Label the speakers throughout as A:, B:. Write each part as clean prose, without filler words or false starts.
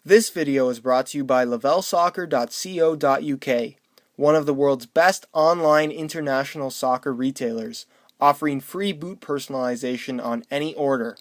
A: This video is brought to you by lavelsoccer.co.uk, one of the world's best online international soccer retailers, offering free boot personalization on any order.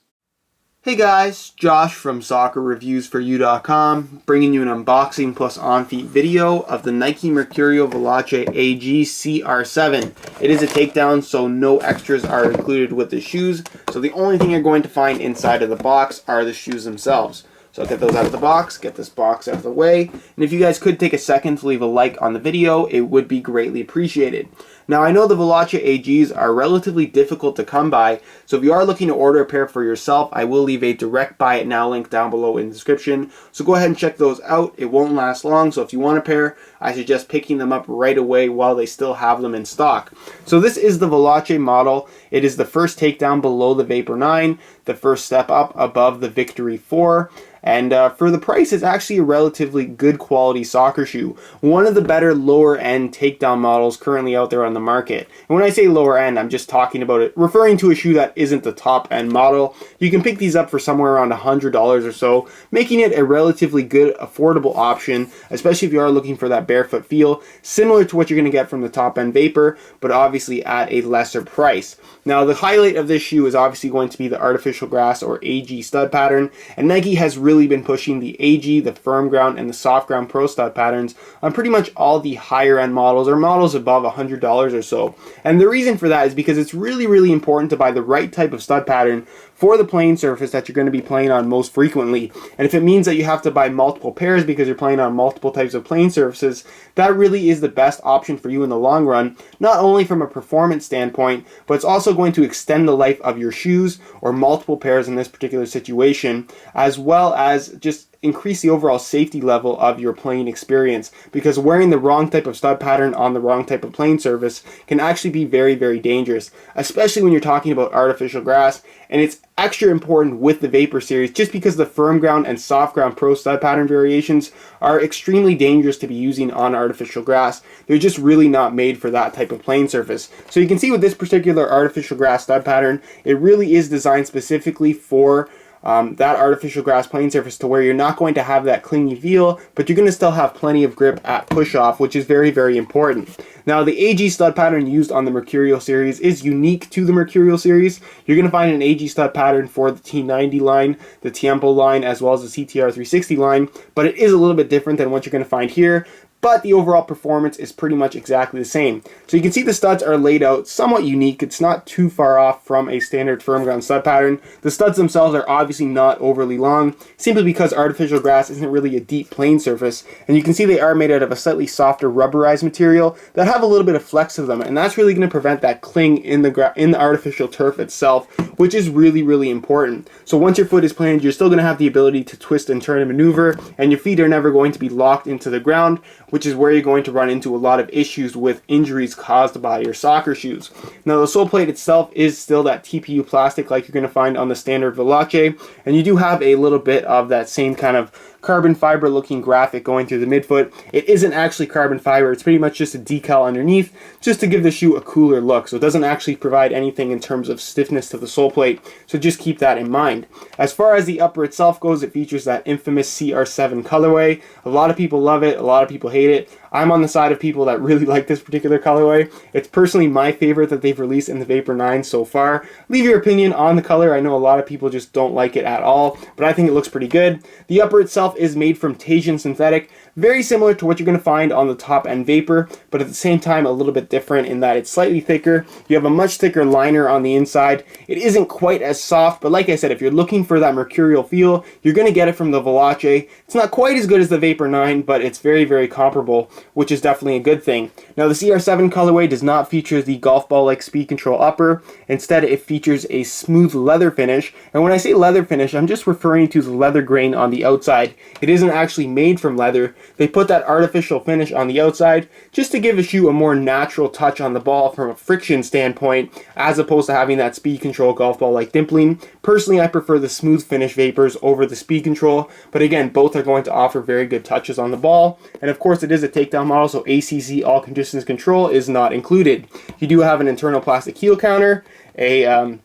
A: Hey guys, Josh from SoccerReviewsForYou.com, bringing you an unboxing plus on-feet video of the Nike Mercurial Veloce AG CR7. It is a takedown, so no extras are included with the shoes, so the only thing you're going to find inside of the box are the shoes themselves. So I'll get those out of the box, get this box out of the way, and if you guys could take a second to leave a like on the video, it would be greatly appreciated. Now I know the Veloce AGs are relatively difficult to come by, so if you are looking to order a pair for yourself, I will leave a direct buy it now link down below in the description. So go ahead and check those out. It won't last long, so if you want a pair, I suggest picking them up right away while they still have them in stock. So this is the Veloce model. It is the first takedown below the Vapor 9, the first step up above the Victory 4. And for the price, it's actually a relatively good quality soccer shoe. One of the better lower end takedown models currently out there on the market. And when I say lower end, I'm just talking about it, referring to a shoe that isn't the top end model. You can pick these up for somewhere around $100 or so, making it a relatively good, affordable option, especially if you are looking for that barefoot feel, similar to what you're going to get from the top end Vapor, but obviously at a lesser price. Now, the highlight of this shoe is obviously going to be the artificial grass or AG stud pattern, and Nike has really been pushing the AG, the firm ground, and the soft ground pro stud patterns on pretty much all the higher end models or models above $100 or so. And the reason for that is because it's really important to buy the right type of stud pattern for the playing surface that you're going to be playing on most frequently. And if it means that you have to buy multiple pairs because you're playing on multiple types of playing surfaces, that really is the best option for you in the long run, not only from a performance standpoint, but it's also going to extend the life of your shoes or multiple pairs in this particular situation, as well as just increase the overall safety level of your playing experience, because wearing the wrong type of stud pattern on the wrong type of playing surface can actually be very dangerous, especially when you're talking about artificial grass. And it's extra important with the Vapor series just because the firm ground and soft ground pro stud pattern variations are extremely dangerous to be using on artificial grass. They're just really not made for that type of playing surface. So you can see with this particular artificial grass stud pattern, it really is designed specifically for that artificial grass playing surface, to where you're not going to have that clingy feel, but you're going to still have plenty of grip at push-off, which is very important. Now, the AG stud pattern used on the Mercurial series is unique to the Mercurial series. You're going to find an AG stud pattern for the T90 line, the Tiempo line, as well as the CTR 360 line, but it is a little bit different than what you're going to find here. But the overall performance is pretty much exactly the same. So you can see the studs are laid out somewhat unique. It's not too far off from a standard firm ground stud pattern. The studs themselves are obviously not overly long, simply because artificial grass isn't really a deep playing surface. And you can see they are made out of a slightly softer rubberized material that have a little bit of flex to them, and that's really going to prevent that cling in the artificial turf itself, which is really important. So once your foot is planted, you're still going to have the ability to twist and turn and maneuver, and your feet are never going to be locked into the ground, which is where you're going to run into a lot of issues with injuries caused by your soccer shoes. Now, the sole plate itself is still that TPU plastic like you're going to find on the standard Veloce, and you do have a little bit of that same kind of carbon fiber looking graphic going through the midfoot. It isn't actually carbon fiber, it's pretty much just a decal underneath, just to give the shoe a cooler look. So it doesn't actually provide anything in terms of stiffness to the sole plate, so just keep that in mind. As far as the upper itself goes, it features that infamous CR7 colorway. A lot of people love it, a lot of people hate it. I'm on the side of people that really like this particular colorway. It's personally my favorite that they've released in the Vapor 9 so far. Leave your opinion on the color. I know a lot of people just don't like it at all, but I think it looks pretty good. The upper itself is made from Tajin synthetic, very similar to what you're going to find on the top end Vapor, but at the same time a little bit different in that it's slightly thicker. You have a much thicker liner on the inside. It isn't quite as soft, but like I said, if you're looking for that mercurial feel, you're going to get it from the Veloce. It's not quite as good as the Vapor 9, but it's very comparable, which is definitely a good thing. Now, the CR7 colorway does not feature the golf ball like speed control upper. Instead, it features a smooth leather finish, and when I say leather finish, I'm just referring to the leather grain on the outside. It isn't actually made from leather. They put that artificial finish on the outside just to give the shoe a more natural touch on the ball from a friction standpoint, as opposed to having that speed control golf ball like dimpling. Personally, I prefer the smooth finish Vapors over the speed control, but again, both are going to offer very good touches on the ball. And of course, it is a takedown model, so ACC all conditions control is not included. You do have an internal plastic heel counter, a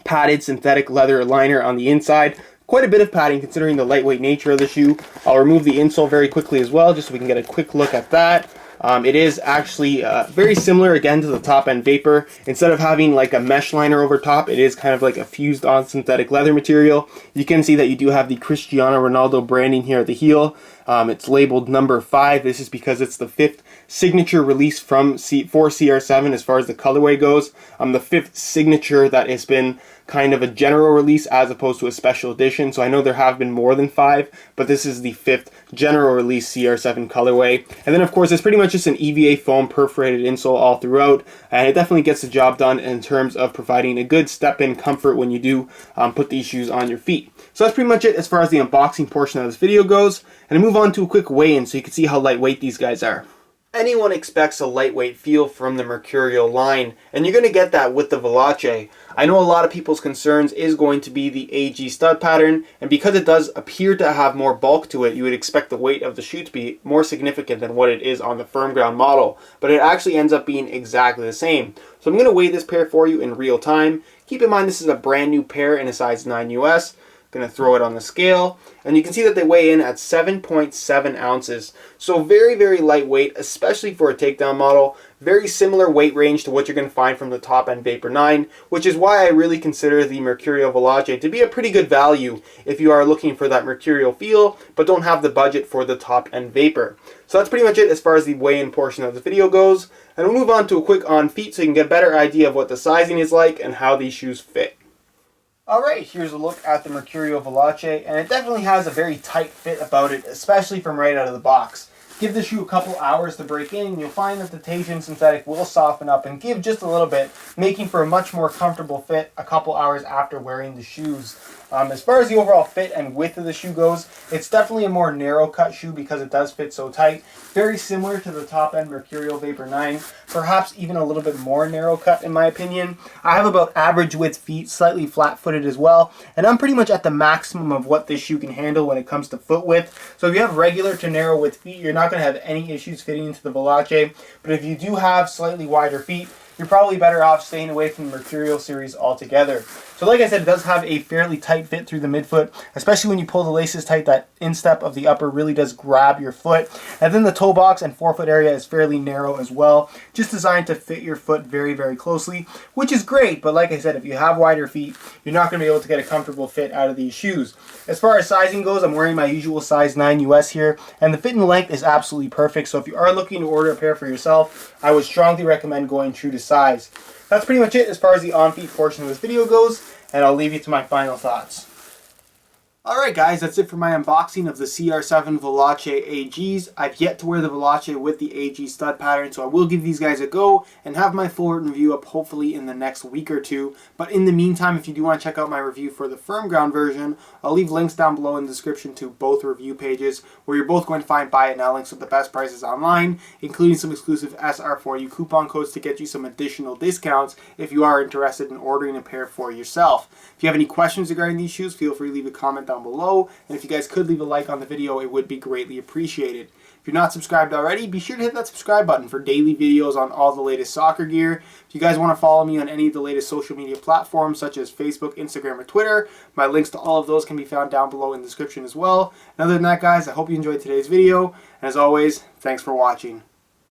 A: padded synthetic leather liner on the inside, Quite a bit of padding considering the lightweight nature of the shoe. I'll remove the insole very quickly as well, just so we can get a quick look at that. It is actually very similar again to the top end Vapor. Instead of having like a mesh liner over top, it is kind of like a fused on synthetic leather material. You can see that you do have the Cristiano Ronaldo branding here at the heel. It's labeled number 5. This is because it's the 5th signature release for CR7 as far as the colorway goes. The 5th signature that has been kind of a general release as opposed to a special edition. So I know there have been more than 5, but this is the 5th general release CR7 colorway. And then of course it's pretty much just an EVA foam perforated insole all throughout, and it definitely gets the job done in terms of providing a good step-in comfort when you do put these shoes on your feet. So that's pretty much it as far as the unboxing portion of this video goes, and I move on to a quick weigh-in so you can see how lightweight these guys are. Anyone expects a lightweight feel from the Mercurial line, and you're going to get that with the Veloce. I know a lot of people's concerns is going to be the AG stud pattern, and because it does appear to have more bulk to it, you would expect the weight of the shoe to be more significant than what it is on the firm ground model, but it actually ends up being exactly the same. So I'm going to weigh this pair for you in real time. Keep in mind this is a brand new pair in a size 9 US. Going to throw it on the scale, and you can see that they weigh in at 7.7 ounces. So very, very lightweight, especially for a takedown model. Very similar weight range to what you're going to find from the top end Vapor 9, which is why I really consider the Mercurial Veloce to be a pretty good value if you are looking for that Mercurial feel, but don't have the budget for the top end Vapor. So that's pretty much it as far as the weigh-in portion of the video goes, and we'll move on to a quick on feet so you can get a better idea of what the sizing is like and how these shoes fit. Alright, here's a look at the Mercurial Veloce, and it definitely has a very tight fit about it, especially from right out of the box. Give the shoe a couple hours to break in, and you'll find that the Teijin synthetic will soften up and give just a little bit, making for a much more comfortable fit a couple hours after wearing the shoes. As far as the overall fit and width of the shoe goes, it's definitely a more narrow cut shoe because it does fit so tight. Very similar to the top end Mercurial Vapor 9, perhaps even a little bit more narrow cut in my opinion. I have about average width feet, slightly flat footed as well, and I'm pretty much at the maximum of what this shoe can handle when it comes to foot width. So if you have regular to narrow width feet, you're not going to have any issues fitting into the Veloce, but if you do have slightly wider feet, you're probably better off staying away from the Mercurial series altogether. So like I said, it does have a fairly tight fit through the midfoot, especially when you pull the laces tight. That instep of the upper really does grab your foot. And then the toe box and forefoot area is fairly narrow as well, just designed to fit your foot very, very closely, which is great. But like I said, if you have wider feet, you're not going to be able to get a comfortable fit out of these shoes. As far as sizing goes, I'm wearing my usual size 9 US here, and the fit and length is absolutely perfect. So if you are looking to order a pair for yourself, I would strongly recommend going true to size. That's pretty much it as far as the on-feet portion of this video goes, and I'll leave you to my final thoughts. Alright guys, that's it for my unboxing of the CR7 Veloce AGs. I've yet to wear the Veloce with the AG stud pattern, so I will give these guys a go and have my full review up hopefully in the next week or two. But in the meantime, if you do want to check out my review for the firm ground version, I'll leave links down below in the description to both review pages, where you're both going to find buy it now links with the best prices online, including some exclusive SR4U coupon codes to get you some additional discounts if you are interested in ordering a pair for yourself. If you have any questions regarding these shoes, feel free to leave a comment down below, and if you guys could leave a like on the video, it would be greatly appreciated. If you're not subscribed already, be sure to hit that subscribe button for daily videos on all the latest soccer gear. If you guys want to follow me on any of the latest social media platforms such as Facebook, Instagram, or Twitter, my links to all of those can be found down below in the description as well. And other than that guys, I hope you enjoyed today's video, and as always, thanks for watching.